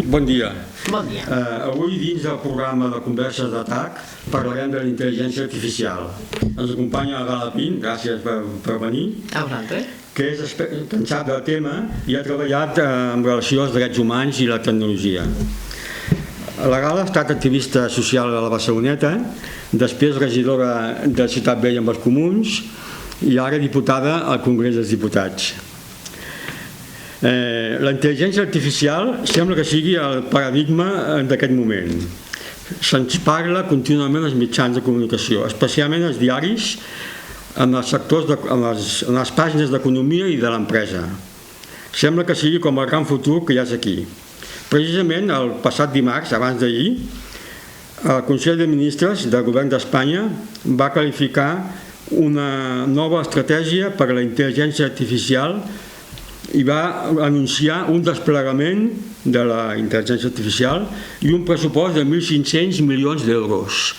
Bon dia. Bon dia. Avui, dins del programa de converses d'atac, parlarem de la intel·ligència artificial. Ens acompanya Galapín, gràcies per venir, A vosaltres. que és en sap del tema i ha treballat en relació als drets humans i la tecnologia. La Gala ha estat activista social a la Barceloneta, després regidora de Ciutat Vella amb els Comuns i ara diputada al Congrés dels Diputats. La intel·ligència artificial sembla que sigui el paradigma d'aquest moment. Se'ns parla contínuament als mitjans de comunicació, especialment als diaris, en els sectors, en les pàgines d'economia i de l'empresa. Sembla que sigui com el gran futur que ja és aquí. Precisament el passat dimarts, abans d'ahir, el Consell de Ministres del Govern d'Espanya va qualificar una nova estratègia per a la intel·ligència artificial i va anunciar un desplegament de la intel·ligència artificial i un pressupost de 1.500 milions d'euros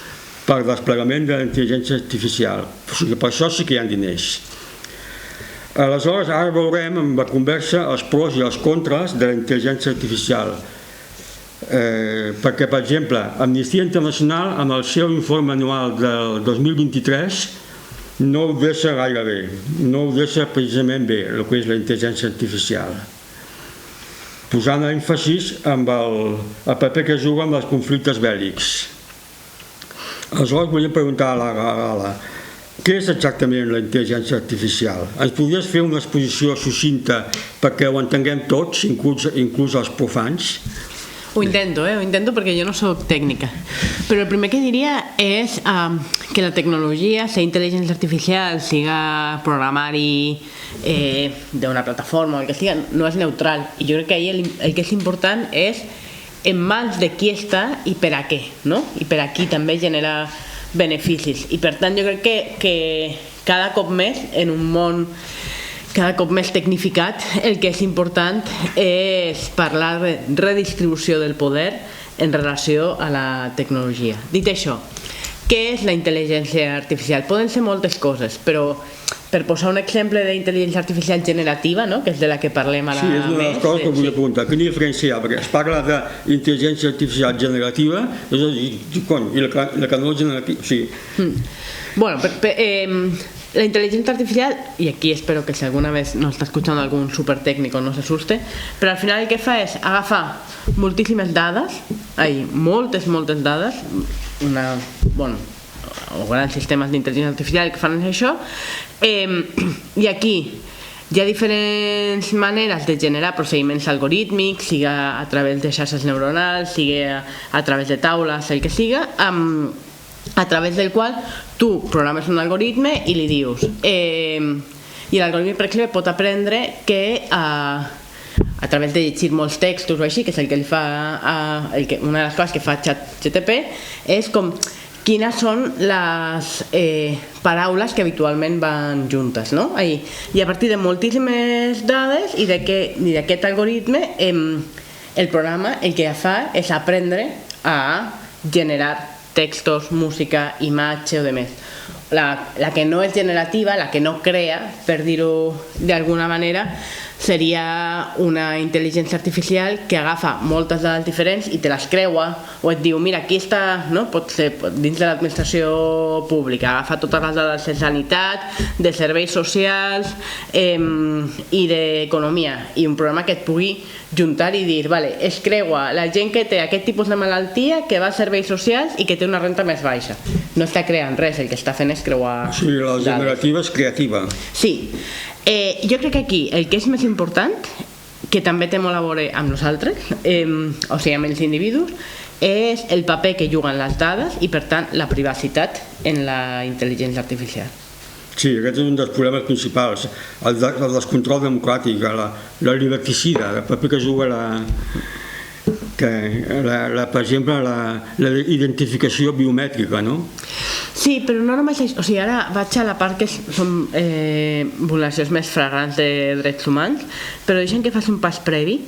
per desplegament de la intel·ligència artificial. O sigui, per això sí que hi ha diners. Aleshores, ara veurem en la conversa els pros i els contres de la intel·ligència artificial. Perquè, per exemple, Amnistia Internacional, en el seu informe anual del 2023, no ho deixa gaire bé, no ho deixa precisament bé, el que és la intel·ligència artificial, posant èmfasis amb el paper que juga amb els conflictes bèl·lics. Aleshores volíem preguntar a la Gala, què és exactament la intel·ligència artificial? Ens podries fer una exposició sucinta perquè ho entenguem tots, inclús els profans? Ho intento perquè jo no soc tècnica. Però el primer que diria és que la tecnologia, sigui intel·ligència artificial, siga programari d'una plataforma o el que siga, no és neutral. I jo crec que ahí el que és important és en mans de qui està i per a què, no? I per a qui també genera beneficis. I per tant jo crec que cada cop més en un món cada cop més tecnificat, el que és important és parlar de redistribució del poder en relació a la tecnologia. Dit això, què és la intel·ligència artificial? Poden ser moltes coses, però per posar un exemple d'intel·ligència artificial generativa, no? Que és de la que parlem ara més. Sí, és una de les coses que vull apuntar. Quina diferència hi ha? Perquè es parla d'intel·ligència artificial generativa i la que no és generativa. Sí. Bueno, la inteligencia artificial, y aquí espero que si alguna vez nos está escuchando algún súper técnico no se asuste, però al final el que fa és agafar moltíssimes dades, moltes dades, o grans sistemes d'intel·ligència artificial que fan això, i aquí hi ha diferents maneres de generar procediments algorítmics, sigui a través de xarxes neuronals, sigui a través de taules, el que siga, a través del qual tu programes un algoritme i li dius i l'algoritme, per exemple, pot aprendre que a través de llegir molts textos o així, que és el que li fa una de les coses que fa ChatGPT, és com quines són les paraules que habitualment van juntes, no? I a partir de moltíssimes dades i d'aquest algoritme el programa el que fa és aprendre a generar textos, música, imatge o demés. La que no és generativa, la que no crea, per dir-ho d'alguna manera, seria una intel·ligència artificial que agafa moltes dades diferents i te les creua, o et diu, mira, aquí està, no? Pot ser dins de l'administració pública, agafa totes les dades de sanitat, de serveis socials i d'economia, i un programa que et pugui juntar i dir, vale, es creua la gent que té aquest tipus de malaltia, que va a serveis socials i que té una renta més baixa. No està creant res, el que està fent és creuar dades. Sí, la generativa és creativa. Sí. Jo crec que aquí el que és més important, que també té molt a veure amb nosaltres, o sigui amb els individus, és el paper que juguen les dades i per tant la privacitat en la intel·ligència artificial. Sí, aquest és un dels problemes principals, el descontrol democràtic, la liberticida, el paper que juga per exemple la identificació biomètrica, no? Sí, però no només això, o sigui, ara vaig a la part que són vulneracions més flagrants de drets humans, però deixem que faci un pas previ,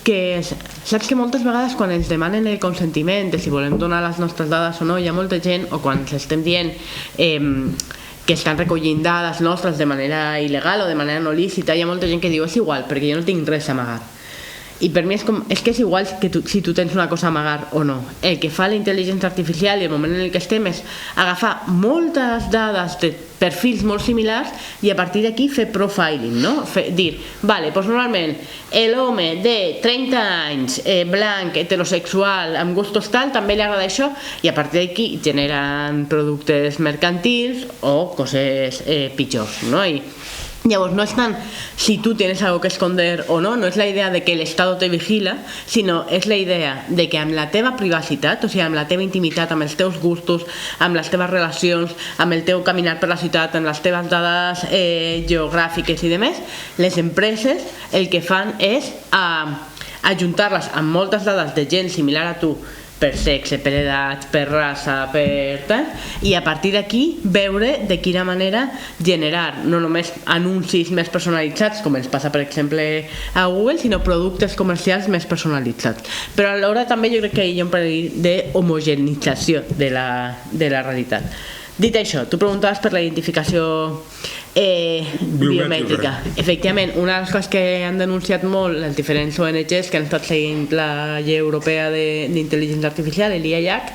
que saps que moltes vegades quan ens demanen el consentiment de si volem donar les nostres dades o no, hi ha molta gent, o quan ens estem dient que estan recollint dades nostres de manera il·legal o de manera no lícita, hi ha molta gent que diu és igual, perquè jo no tinc res a amagar. I per mi és que és igual que si tu tens una cosa a amagar o no. El que fa la intel·ligència artificial i el moment en el que estem és agafar moltes dades de perfils molt similars i a partir d'aquí fer profiling, no? Dir, vale, doncs normalment l'home de 30 anys, blanc, heterosexual, amb gustos tal, també li agrada això, i a partir d'aquí generen productes mercantils o coses pitjors, no? I llavors no és tant si tu tienes algo que esconder o no, no és la idea de que l'Estat te vigila, sinó és la idea de que amb la teva privacitat, o sigui, amb la teva intimitat, amb els teus gustos, amb les teves relacions, amb el teu caminar per la ciutat, amb les teves dades geogràfiques i demés, les empreses el que fan és ajuntar-les amb moltes dades de gent similar a tu, per sexe, per edat, per raça, per tal, i a partir d'aquí veure de quina manera generar no només anuncis més personalitzats, com ens passa per exemple a Google, sinó productes comercials més personalitzats. Però alhora també jo crec que hi ha un perill d'homogenització de la realitat. Dit això, tu preguntaves per la identificació biomètrica. Efectivament, una de les coses que han denunciat molt les diferents ONGs que han estat seguint la llei europea d'intel·ligència artificial, l'IAIAC,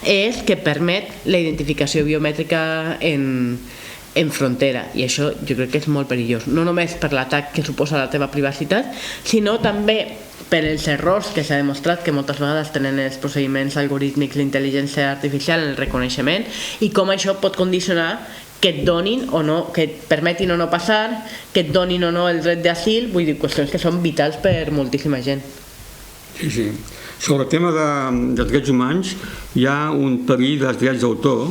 és que permet la identificació biomètrica en frontera, i això jo crec que és molt perillós, no només per l'atac que suposa la teva privacitat, sinó també per els errors que s'ha demostrat que moltes vegades tenen els procediments algorítmics d'intel·ligència artificial en el reconeixement, i com això pot condicionar que et donin o no, que et permetin o no passar, que et donin o no el dret d'asil, vull dir, qüestions que són vitals per moltíssima gent. Sí. Sobre el tema dels drets humans hi ha un perill dels drets d'autor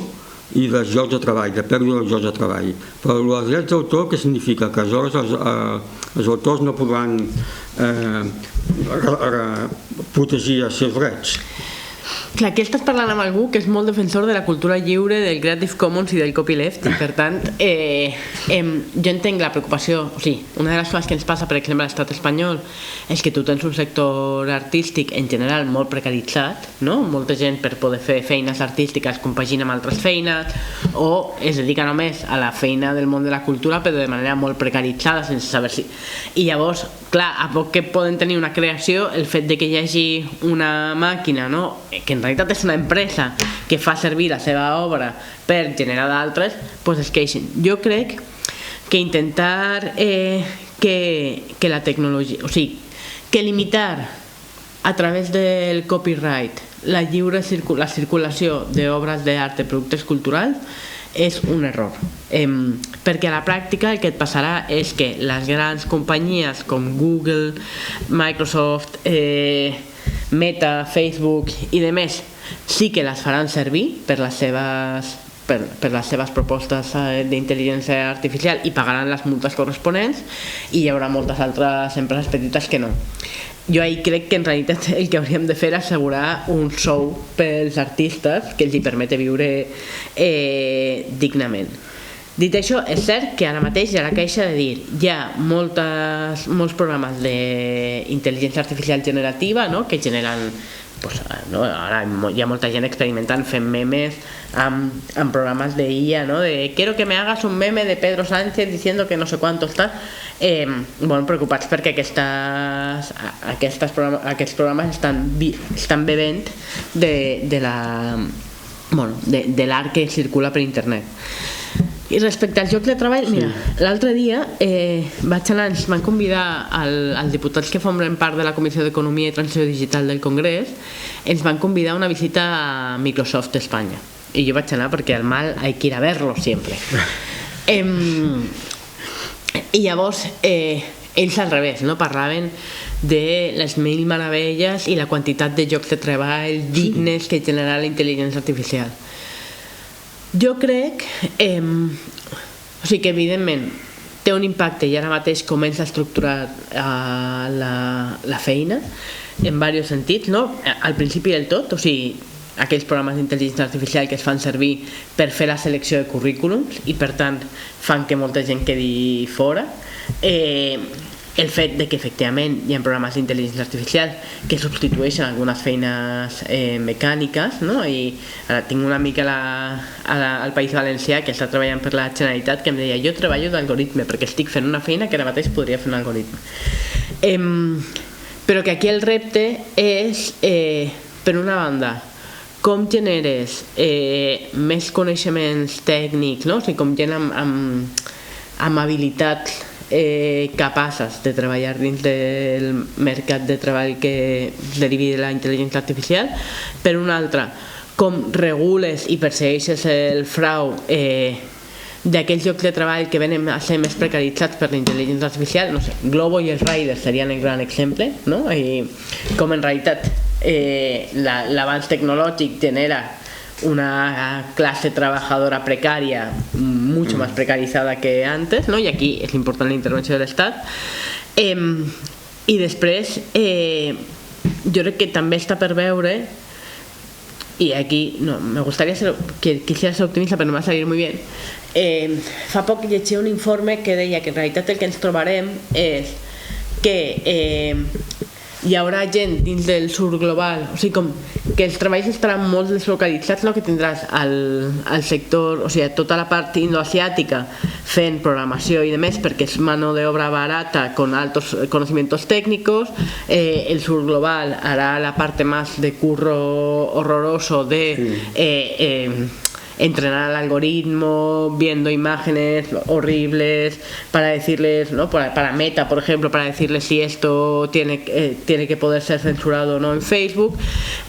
i dels llocs de treball, de pèrdua dels llocs de treball. Però els drets d'autor, què significa? Que aleshores els autors no podran protegir els seus drets. Clar, aquí estàs parlant amb algú que és molt defensor de la cultura lliure, del Creative Commons i del copyleft, i per tant jo entenc la preocupació. O sigui, una de les coses que ens passa, per exemple, a l'estat espanyol és que tu tens un sector artístic en general molt precaritzat, no? Molta gent per poder fer feines artístiques compagina amb altres feines o es dedica només a la feina del món de la cultura però de manera molt precaritzada sense saber si... I llavors, clar, a poc que poden tenir una creació, el fet de que hi hagi una màquina, no? Que en realitat és una empresa que fa servir la seva obra per generar d'altres, doncs es queixen. Jo crec que intentar que la tecnologia, o sigui, que limitar a través del copyright la lliure la circulació d'obres d'art, de productes culturals, és un error, perquè a la pràctica el que et passarà és que les grans companyies com Google, Microsoft, Meta, Facebook i demés sí que les faran servir per les seves propostes d'intel·ligència artificial i pagaran les multes corresponents, i hi haurà moltes altres empreses petites que no. Jo ahir crec que en realitat el que hauríem de fer és assegurar un sou pels artistes que els hi permeti viure dignament. Dit això, és cert que ara mateix hi ha la queixa de dir hi ha molts programes d'intel·ligència artificial generativa, no? Que generen, pues, no? Ara hi ha molta gent experimentant fent memes amb programes de IA, no? De quiero que me hagas un meme de Pedro Sánchez diciendo que no sé cuánto está. Bueno, preocupats perquè aquests programes estan bevent de l'art que circula per internet. I respecte al joc de treball, mira, l'altre dia vaig anar, ens van convidar als diputats que formen part de la Comissió d'Economia i Transició Digital del Congrés, ens van convidar a una visita a Microsoft Espanya, i jo vaig anar perquè al mal hay que ir a verlo siempre. I llavors ells al revés, no? Parlaven de les mil meravelles i la quantitat de llocs de treball dignes que genera la intel·ligència artificial. Jo crec o sigui que evidentment té un impacte i ara mateix comença a estructurar la feina en diversos sentits, no? Al principi del tot, o sigui, aquells programes d'intel·ligència artificial que es fan servir per fer la selecció de currículums i per tant fan que molta gent quedi fora, el fet de que efectivament hi ha programes d'intel·ligència artificial que substitueixen algunes feines mecàniques, no? I ara tinc una amiga al País Valencià que està treballant per la Generalitat que em deia jo treballo d'algoritme perquè estic fent una feina que ara mateix podria fer un algoritme. però que aquí el repte és, per una banda, com generes més coneixements tècnics, no? O sigui, com gent amb habilitats capaces de treballar dins del mercat de treball que derivi de la intel·ligència artificial. Per una altra, com regules i persegueixes el frau d'aquells llocs de treball que venen a ser més precaritzats per la intel·ligència artificial. No sé, Glovo i els riders serien el gran exemple, no? I com en realitat l'avanç tecnològic genera una clase trabajadora precaria mucho más precarizada que antes, ¿no? Y aquí es importante la intervenció de l'Estat. I després jo crec que també està per veure, y aquí no, me gustaría quisiera ser optimista pero no me va a salir muy bien. Fa poc llegí un informe que deia que en realitat el que ens trobarem és que hi haurà gent dins del sud global, o sigui, com que els treballs estaran molt deslocalitzats, no? Que tindràs al sector, o sigui, tota la part indoasiàtica fent programació i demés perquè és mano de obra barata con altos conocimientos técnicos, el sur global hará la parte más de curro horroroso de entrenar al algoritmo viendo imágenes horribles para decirles, ¿no? Para Meta, por ejemplo, para decirles si esto tiene que poder ser censurado o no en Facebook,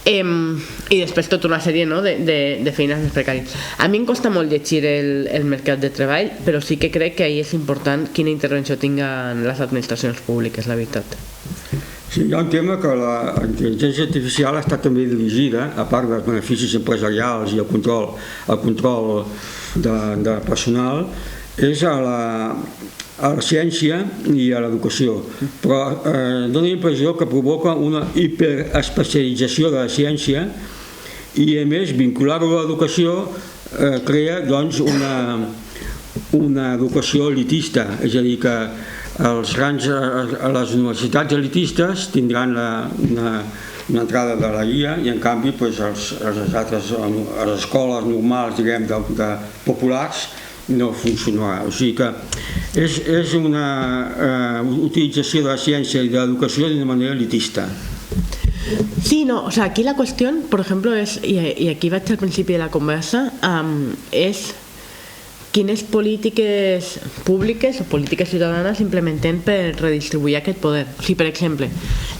i després tota una sèrie, no? de feines més precàries. A mi em costa molt llegir el mercat de treball, però sí que crec que ahí és important quina intervenció tinguen les administracions públiques, la veritat. Sí, hi ha un tema que la intel·ligència artificial està també dirigida, a part dels beneficis empresarials i el control de personal, és a la ciència i a l'educació. Però dona la impressió que provoca una hiperespecialització de la ciència i, a més, vincular-ho a l'educació crea, doncs, una educació elitista, és a dir, que les universitats elitistes tindran una entrada de la guia i en canvi les escoles normals, diguem, populars no funcionarà. O sigui que és una utilització de la ciència i de l'educació d'una manera elitista. Sí, no, o sea, aquí la cuestión, por ejemplo, es, y aquí vaig al principi de la conversa, és quines polítiques públiques o polítiques ciutadanes implementem per redistribuir aquest poder. O sigui, per exemple,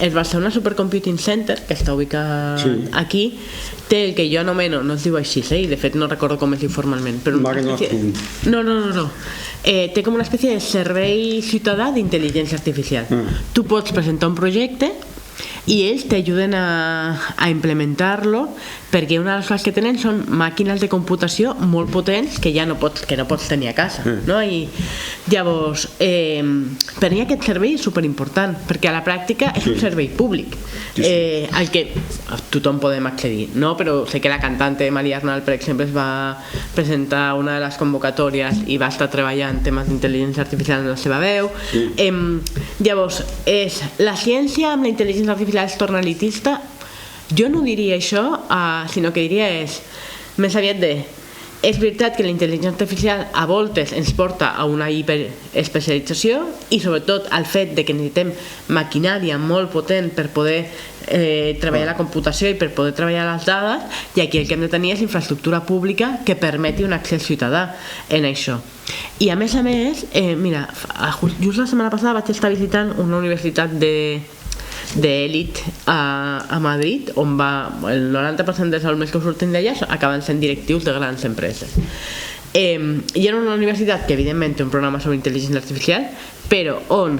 el Barcelona Supercomputing Center, que està ubicat aquí, té el que jo anomeno, no es diu així, i de fet no recordo com es diu formalment, però no. Té com una espècie de servei ciutadà d'intel·ligència artificial. Tu pots presentar un projecte i ells t'ajuden a implementar-lo, perquè una de les coses que tenen són màquines de computació molt potents que no pots tenir a casa, no? I llavors per mi aquest servei és superimportant perquè a la pràctica és un servei públic al que tothom podem accedir, no? Però sé que la cantante Maria Arnal, per exemple, es va presentar una de les convocatòries i va estar treballant temes d'intel·ligència artificial en la seva veu. Llavors, la ciència amb la intel·ligència artificial es torna elitista? Jo no diria això, sinó que diria més aviat és veritat que la intel·ligència artificial a voltes ens porta a una hiperespecialització i sobretot al fet de que necessitem maquinària molt potent per poder treballar la computació i per poder treballar les dades, i aquí el que hem de tenir és infraestructura pública que permeti un accés ciutadà en això. I a més, mira, just la setmana passada vaig estar visitant una universitat d'elit a Madrid, on el 90% dels alumnes que surten d'allà acaben sent directius de grans empreses. I era una universitat que evidentment té un programa sobre intel·ligència artificial, però on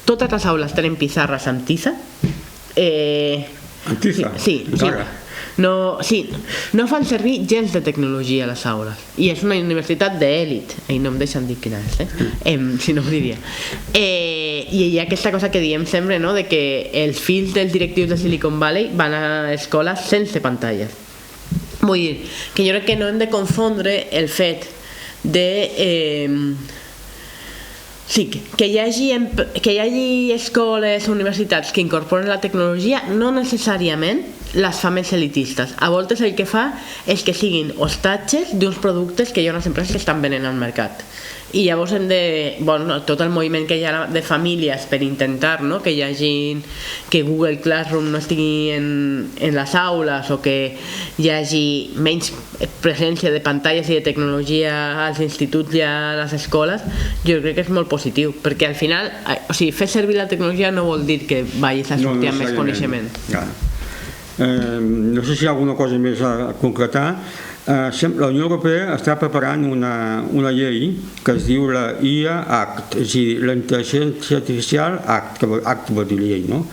totes les aules tenen pissarres amb tiza. Amb tiza? Sí. No fan servir gens de tecnologia a les aules, i és una universitat d'elit, i no em deixen dir quina és, si no ho diria. I hi ha aquesta cosa que diem sempre, no? De que els fills dels directius de Silicon Valley van a escoles sense pantalles. Vull dir que jo crec que no hem de confondre el fet de sí, que hi hagi escoles o universitats que incorporen la tecnologia no necessàriament les fa més elitistes. A voltes el que fa és que siguin hostatges d'uns productes que hi ha unes empreses que estan venent al mercat. I llavors hem de... Bueno, tot el moviment que hi ha de famílies per intentar, no?, que hi hagi... que Google Classroom no estigui en les aules o que hi hagi menys presència de pantalles i de tecnologia als instituts i a les escoles, jo crec que és molt positiu, perquè al final, o sigui, fer servir la tecnologia no vol dir que vagis a sortir amb més coneixement. No sé si hi ha alguna cosa més a concretar. La Unió Europea està preparant una llei que es diu la IA Act, és a dir, la Intel·ligència Artificial Act, que Act vol dir llei, no?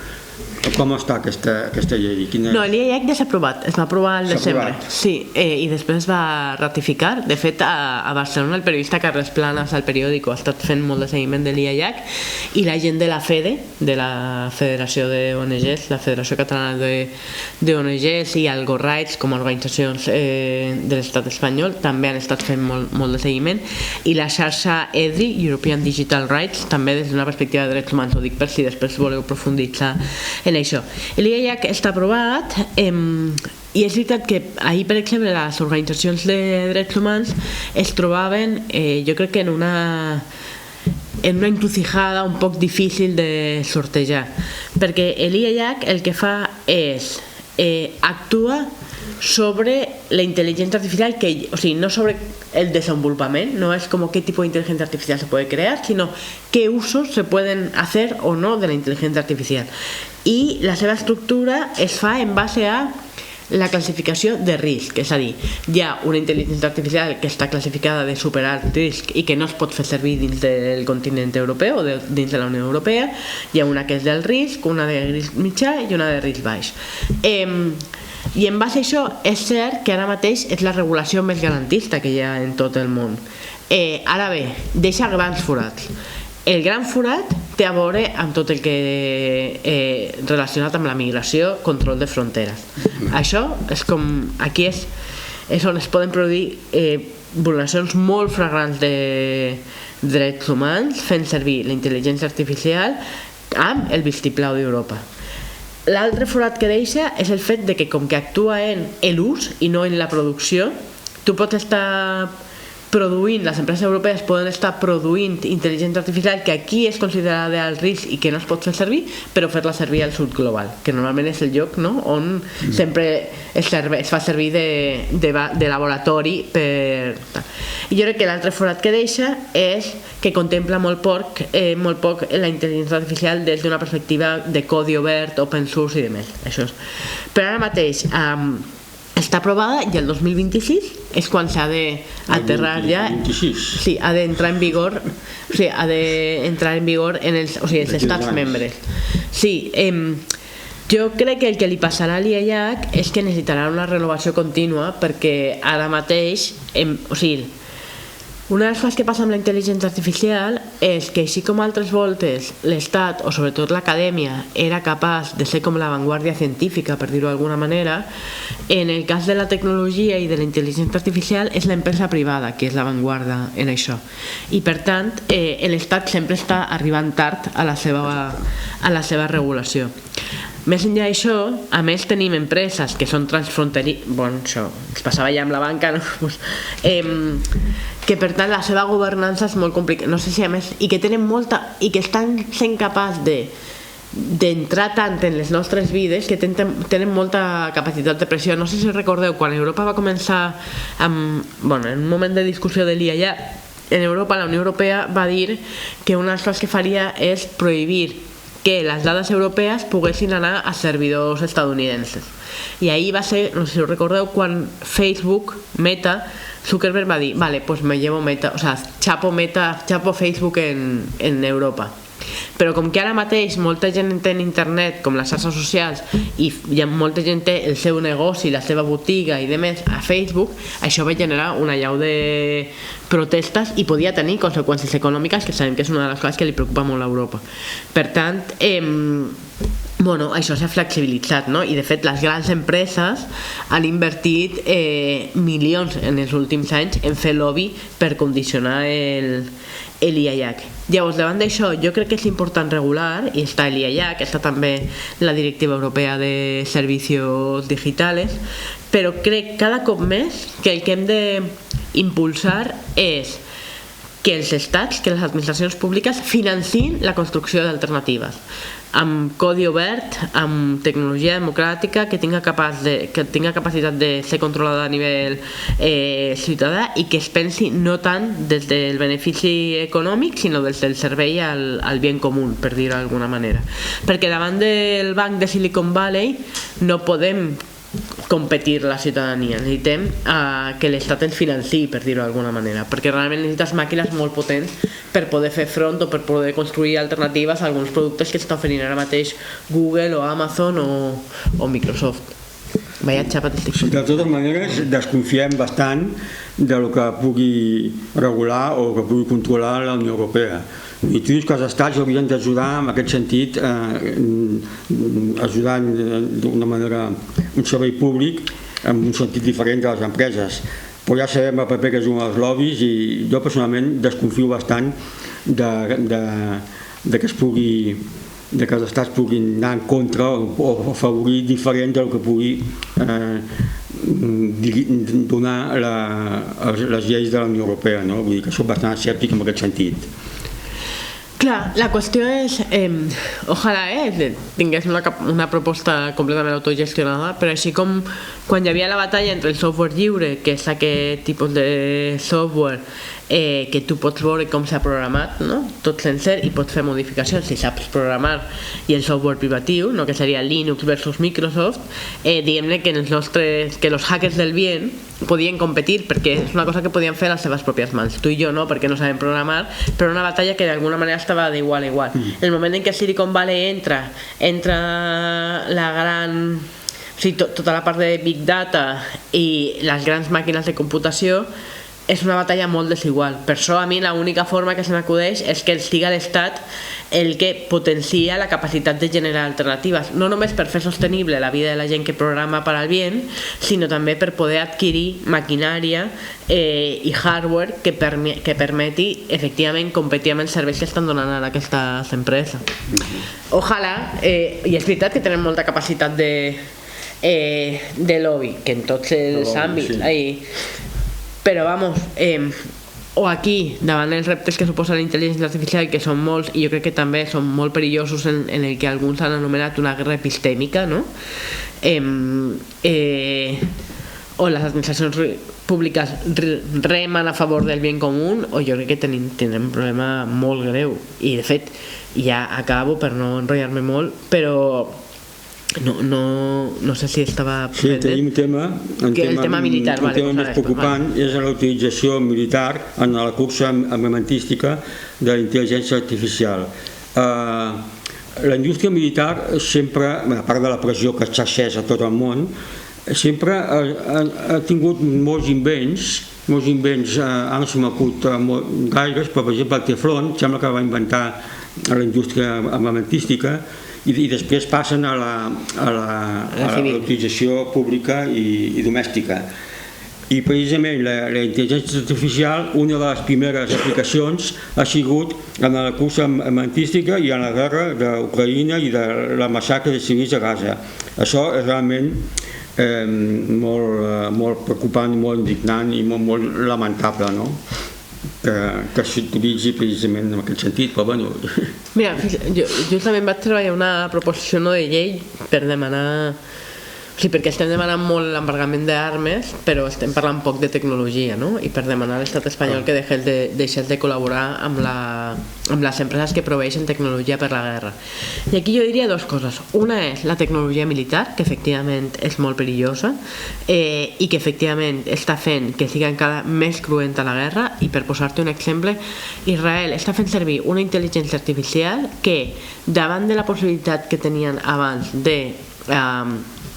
Com està aquesta llei? No, l'IA ja s'ha aprovat, es va aprovar al desembre. Sí, i després es va ratificar. De fet, a Barcelona el periodista Carles Planas al periòdico ha estat fent molt de seguiment de l'IA i la gent de la FEDE, de la Federació d'ONGs, la Federació Catalana d'ONGs i Algorights com a organitzacions de l'estat espanyol també han estat fent molt de seguiment, i la xarxa EDRI, European Digital Rights, també des d'una perspectiva de drets humans, ho dic per si després voleu profunditzar en això. L'IA està aprovat i és veritat que ahir, per exemple, les organitzacions de drets humans es trobaven, jo crec que en una encrucijada un poc difícil de sortejar, perquè l'IA el que fa és actua sobre la inteligencia artificial, o sea, no sobre el desenvolupament, no es como qué tipo de inteligencia artificial se puede crear, sino qué usos se pueden hacer o no de la inteligencia artificial. I la seva estructura es fa en base a la classificació de risc, és a dir, hi ha una intel·ligència artificial que està classificada de superalt risc i que no es pot fer servir dins del continent europeu o dins de la Unió Europea, hi ha una que és del risc, una de risc mitjà i una de risc baix. I en base a això és cert que ara mateix és la regulació més garantista que hi ha en tot el món. Ara bé, deixa grans forats. El gran forat té a veure amb tot el que relacionat amb la migració, control de fronteres. Això és com, aquí és on es poden produir vulneracions molt flagrants de drets humans fent servir la intel·ligència artificial amb el vistiplau d'Europa. L'altre forat que deixa és el fet de que com que actua en l'ús i no en la producció, tu pots estar produint, les empreses europees poden estar produint intel·ligència artificial que aquí és considerada d'alt risc i que no es pot fer servir, però fer-la servir al sud global, que normalment és el lloc, no?, on sempre es fa servir de laboratori per... I jo crec que l'altre forat que deixa és que contempla molt poc la intel·ligència artificial des d'una perspectiva de codi obert, open source i demés. Això és. Però ara mateix està aprovada i el 2026 és quan s'ha d'aterrar ja. Sí, ha d'entrar en vigor, o sigui, ha d'entrar en vigor en els estats membres. Sí, jo crec que el que li passarà a l'IAC és que necessitarà una renovació contínua perquè ara mateix, o sigui, una de les coses que passa amb la intel·ligència artificial és que així com altres voltes l'Estat o sobretot l'acadèmia era capaç de ser com l'avantguàrdia científica, per dir-ho d'alguna manera, en el cas de la tecnologia i de la intel·ligència artificial és l'empresa privada que és l'avantguarda en això. I per tant l'Estat sempre està arribant tard a la seva regulació. Més enllà d'això, a més tenim empreses que són transfronterisses, bueno, això es passava ja amb la banca, no? Que per tant la seva governança és molt complicada, no sé si a més, i que tenen molta, i que estan sent capaç d'entrar tant en les nostres vides que tenen molta capacitat de pressió. No sé si recordeu, quan Europa va començar en un moment de discussió de l'IA, en Europa, la Unió Europea va dir que una de les coses que faria és prohibir que les dades europees poguessin anar a servidors estadounidenses. I ahir va ser, no sé si ho recordeu, quan Facebook, Meta, Zuckerberg va dir, vale, pues me llevo Meta, o sea, chapo Facebook en Europa. Però com que ara mateix molta gent té internet com les xarxes socials i molta gent té el seu negoci, la seva botiga i demés a Facebook, això va generar una allau de protestes i podia tenir conseqüències econòmiques que sabem que és una de les coses que li preocupa molt a Europa. Per tant, Bueno, això s'ha flexibilitzat, no? I de fet les grans empreses han invertit milions en els últims anys en fer lobby per condicionar l'IAIAC. Llavors, davant d'això, jo crec que és important regular, i està l'IAIAC, està també la Directiva Europea de Servicios Digitales, però crec cada cop més que el que hem d'impulsar és que els estats, que les administracions públiques financin la construcció d'alternatives amb codi obert, amb tecnologia democràtica que tinga capacitat de ser controlada a nivell ciutadà i que es pensi no tant des del benefici econòmic sinó des del servei al bien comú, per dir-ho d'alguna manera, perquè davant del banc de Silicon Valley no podem competir la ciutadania, necessitem que l'Estat ens financi, per dir-ho d'alguna manera, perquè realment necessites màquines molt potents per poder fer front o per poder construir alternatives a alguns productes que està oferint ara mateix Google o Amazon o Microsoft. Vaya xapa t'estic fent. De totes maneres, desconfiem bastant del que pugui regular o que pugui controlar la Unió Europea. I tu dius que els estats haurien d'ajudar en aquest sentit, ajudant d'una manera un servei públic en un sentit diferent de les empreses. Però ja sabem el paper que juguen els lobbies i jo personalment desconfio bastant de que els estats puguin anar en contra o afavorir diferent del que pugui donar les lleis de la Unió Europea, no? Vull dir que soc bastant escèptic en aquest sentit. Clar, la qüestió és, ojalà tingués una proposta completament autogestionada, però així com quan hi havia la batalla entre el software lliure, que és aquest tipus de software que tu pots veure com s'ha programat, no? Tot sencer, i pots fer modificacions si saps programar, i el software privatiu, no? Que seria Linux versus Microsoft, diguem-ne que los hackers del bien podien competir perquè és una cosa que podien fer a les seves pròpies mans. Tu i jo no, perquè no sabem programar, però una batalla que d'alguna manera estava d'igual a igual. El moment en què Silicon Valley entra la gran... O sigui, tota la part de Big Data i les grans màquines de computació és una batalla molt desigual. Per això a mi l'única forma que se m'acudeix és que siga l'Estat el que potencia la capacitat de generar alternatives, no només per fer sostenible la vida de la gent que programa per al bien, sinó també per poder adquirir maquinària i hardware que permeti efectivament competir amb els serveis que estan donant ara aquestes empreses. Ojalà, i és veritat que tenen molta capacitat de lobby, que en tots els àmbits però vamos, o aquí davant els reptes que suposa la intel·ligència artificial, que són molts i jo crec que també són molt perillosos en el que alguns han anomenat una guerra epistèmica, no? O les administracions públiques remen a favor del bien comú, o jo crec que tenen un problema molt greu. I de fet ja acabo per no enrotllar-me molt, però no sé si estava... Sí, tenim un tema militar, un tema més preocupant, és la utilització militar en la cursa armamentística de la intel·ligència artificial. La indústria militar sempre, a part de la pressió que s'exerceix a tot el món, sempre ha tingut molts invents, ara no se m'acut gaires, però per exemple el Teflon sembla que va inventar la indústria armamentística i després passen a la utilització pública i domèstica. I precisament la intel·ligència artificial, una de les primeres aplicacions ha sigut en la cursa armamentística i en la guerra d'Ucraïna i de la massacre de civils a Gaza. Això és realment molt preocupant, molt indignant i molt lamentable, no? Que s'utilitzi precisament en aquest sentit, però bueno... Mira, jo justament vaig treballar una proposició no de llei per demanar... O sigui, perquè estem demanant molt l'embargament d'armes, però estem parlant poc de tecnologia, no? I per demanar a l'estat espanyol que deixés de col·laborar amb les empreses que proveeixen tecnologia per la guerra. I aquí jo diria dues coses. Una és la tecnologia militar, que efectivament és molt perillosa i que efectivament està fent que sigui encara més cruenta la guerra, i per posar-te un exemple, Israel està fent servir una intel·ligència artificial que, davant de la possibilitat que tenien abans de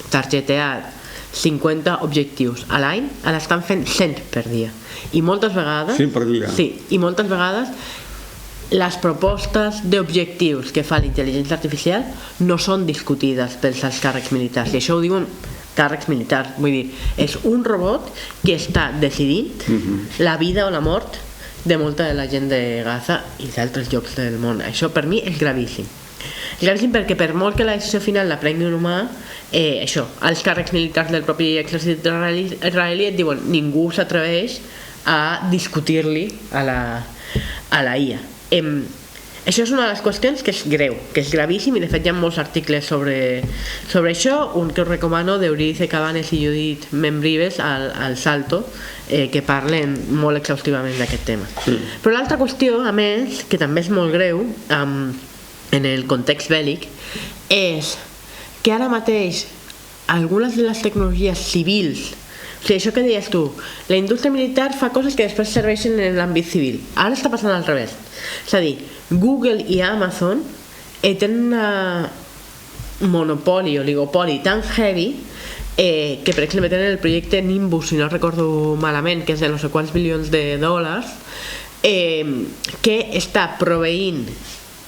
targetear 50 objectius a l'any, ara estan fent 100 per dia. I moltes vegades... 100 per dia? Sí, i moltes vegades les propostes d'objectius que fa l'intel·ligència artificial no són discutides pels alts càrrecs militars, i això ho diuen càrrecs militars, vull dir, és un robot que està decidint la vida o la mort de molta de la gent de Gaza i d'altres llocs del món. Això per mi és gravíssim. És gravíssim perquè per molt que la decisió final la prengui un humà, això, els càrrecs militars del propi exèrcit israelí et diuen ningú s'atreveix a discutir-li a la IA. Això és una de les qüestions que és greu, que és gravíssim, i de fet hi ha molts articles sobre això, un que us recomano d'Euridice Cabanes i Judith Membrives al Salto, que parlen molt exhaustivament d'aquest tema. Però l'altra qüestió, a més, que també és molt greu en el context bèl·lic, és que ara mateix algunes de les tecnologies civils, o sigui, això que deies tu, la indústria militar fa coses que després serveixen en l'àmbit civil. Ara està passant al revés. És a dir, Google i Amazon tenen un monopoli, oligopoli tan heavy que, per exemple, tenen el projecte Nimbus, si no recordo malament, que és de no sé quants bilions de dòlars, que està proveint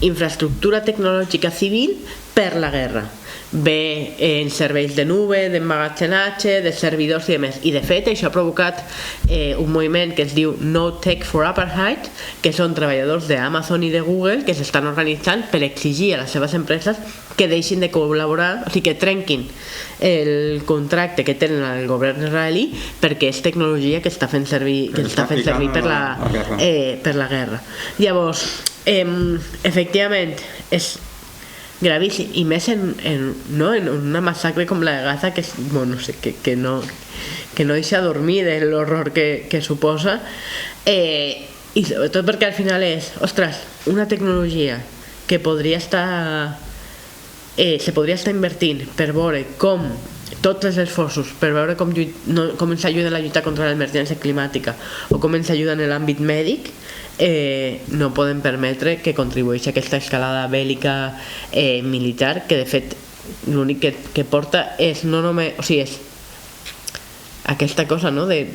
infraestructura tecnològica civil per la guerra. Bé en serveis de nube, d'emmagatzenatge, de servidors i demés. I de fet això ha provocat un moviment que es diu No Tech for Apartheid, que són treballadors d'Amazon i de Google que s'estan organitzant per exigir a les seves empreses que deixin de col·laborar, o sigui, que trenquin el contracte que tenen el govern israelí perquè és tecnologia que està fent servir per la guerra. Llavors, efectivament, és gravíssim, i més en una massacre com la de Gaza, que no deixa dormir de l'horror que suposa, i sobretot perquè al final és, ostres, una tecnologia que se podria estar invertint per veure com tots els esforços, per veure com ens ajuden a lluitar contra l'emergència climàtica o com ens ajuden en l'àmbit mèdic, no podem permetre que contribueixi a aquesta escalada bèl·lica militar, que de fet l'únic que porta és no només, o sigui, és aquesta cosa, no?, de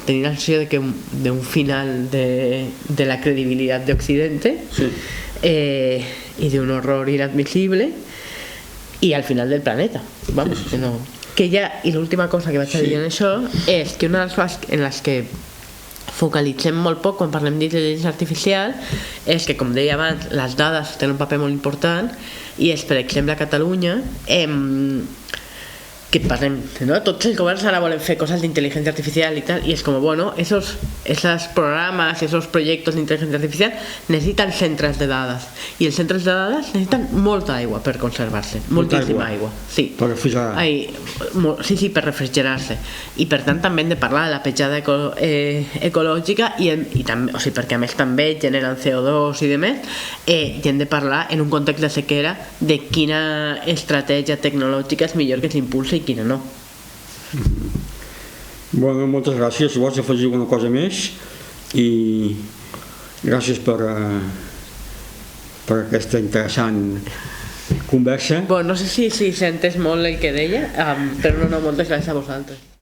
tenir la sensació d'un final de la credibilitat d'Occidente, i d'un horror inadmissible, i al final del planeta, vamos, que ja, i l'última cosa que vaig a dir en això és que una de les coses en les que focalitzem molt poc quan parlem d'intel·ligència artificial és que, com deia abans, les dades tenen un paper molt important, i és, per exemple, a Catalunya, que parlem, ¿no? Tots els governs ara volen fer coses d'intel·ligència artificial i tal, i és com, bueno, esos programes, esos proyectos d'intel·ligència artificial necessiten centres de dades, i els centres de dades necessiten molta aigua per conservar-se, moltíssima aigua. Sí. Per refrigerar. Sí, per refrigerar-se. I per tant també hem de parlar de la petjada ecològica, i també, o sigui, perquè a més també generen CO2 i demés, i hem de parlar en un context de sequera de quina estratègia tecnològica és millor que s'impulsi i quina no. Bueno, moltes gràcies. Si vols afegir alguna cosa més, i gràcies per aquesta interessant conversa. Bueno, no sé si s'entès molt el que deia, però no, moltes gràcies a vosaltres.